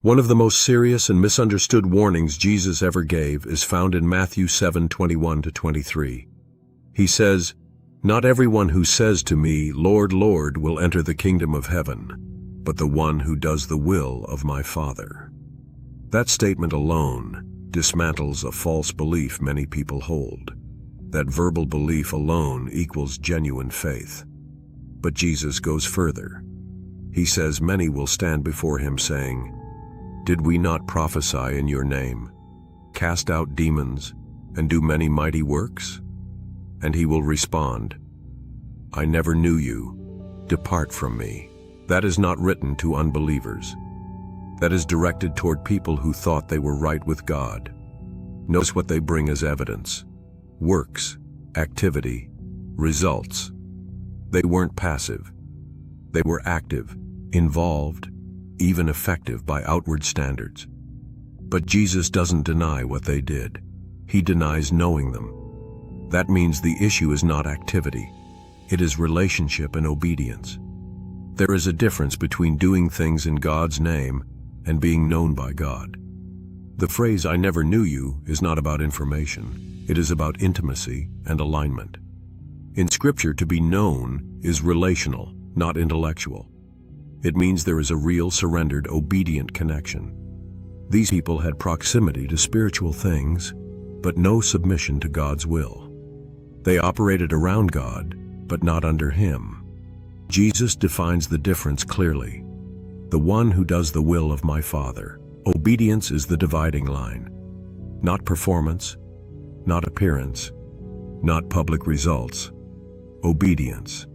One of the most serious and misunderstood warnings Jesus ever gave is found in Matthew 7:21-23. He says, "Not everyone who says to me, 'Lord, Lord,' will enter the kingdom of heaven, but the one who does the will of my Father." That statement alone dismantles a false belief many people hold, that verbal belief alone equals genuine faith. But Jesus goes further. He says many will stand before him saying, "Did we not prophesy in your name, cast out demons, and do many mighty works?" And he will respond, "I never knew you. Depart from me." That is not written to unbelievers. That is directed toward people who thought they were right with God. Notice what they bring as evidence: works, activity, results. They weren't passive. They were active, involved, even effective by outward standards. But Jesus doesn't deny what they did. He denies knowing them. That means the issue is not activity. It is relationship and obedience. There is a difference between doing things in God's name and being known by God. The phrase "I never knew you" is not about information. It is about intimacy and alignment. In Scripture, to be known is relational, not intellectual. It means there is a real, surrendered, obedient connection. These people had proximity to spiritual things, but no submission to God's will. They operated around God, but not under Him. Jesus defines the difference clearly. The one who does the will of my Father. Obedience is the dividing line. Not performance, not appearance, not public results. Obedience.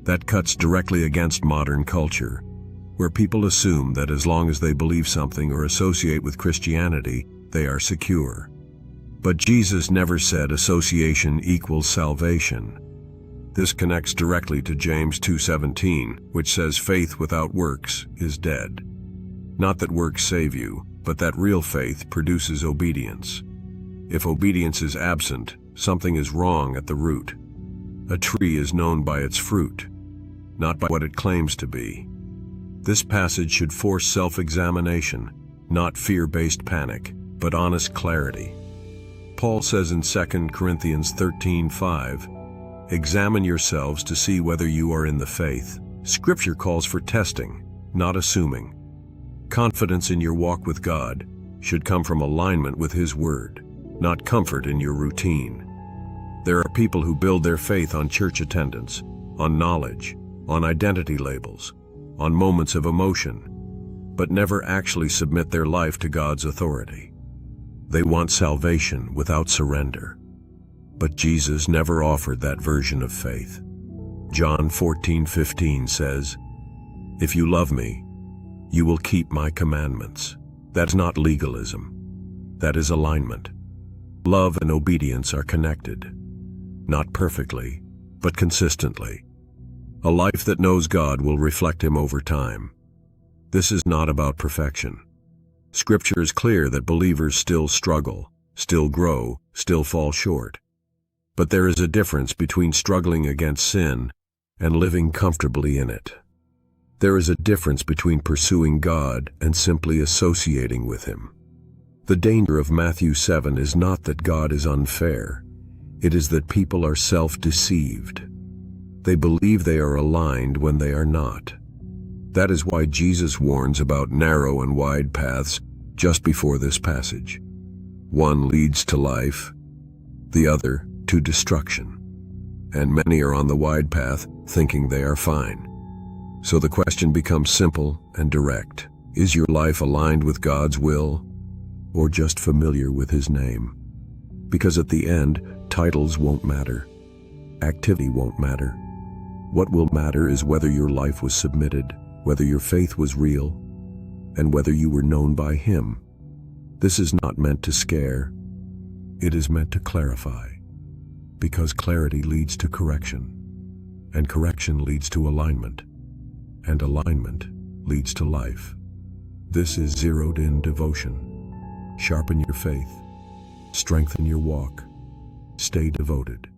That cuts directly against modern culture, where people assume that as long as they believe something or associate with Christianity, they are secure. But Jesus never said association equals salvation. This connects directly to James 2:17, which says faith without works is dead. Not that works save you, but that real faith produces obedience. If obedience is absent, something is wrong at the root. A tree is known by its fruit, not by what it claims to be. This passage should force self-examination, not fear-based panic, but honest clarity. Paul says in 2 Corinthians 13:5, "Examine yourselves to see whether you are in the faith." Scripture calls for testing, not assuming. Confidence in your walk with God should come from alignment with His Word, not comfort in your routine. There are people who build their faith on church attendance, on knowledge, on identity labels, on moments of emotion, but never actually submit their life to God's authority. They want salvation without surrender. But Jesus never offered that version of faith. John 14:15 says, "If you love me, you will keep my commandments." That's not legalism. That is alignment. Love and obedience are connected. Not perfectly, but consistently. A life that knows God will reflect Him over time. This is not about perfection. Scripture is clear that believers still struggle, still grow, still fall short. But there is a difference between struggling against sin and living comfortably in it. There is a difference between pursuing God and simply associating with Him. The danger of Matthew 7 is not that God is unfair. It is that people are self-deceived. They believe they are aligned when they are not. That is why Jesus warns about narrow and wide paths just before this passage. One leads to life, the other to destruction. And many are on the wide path thinking they are fine. So the question becomes simple and direct. Is your life aligned with God's will, or just familiar with His name? Because at the end, titles won't matter. Activity won't matter. What will matter is whether your life was submitted, whether your faith was real, and whether you were known by Him. This is not meant to scare. It is meant to clarify. Because clarity leads to correction, and correction leads to alignment, and alignment leads to life. This is Zeroed In Devotion. Sharpen your faith. Strengthen your walk. Stay devoted.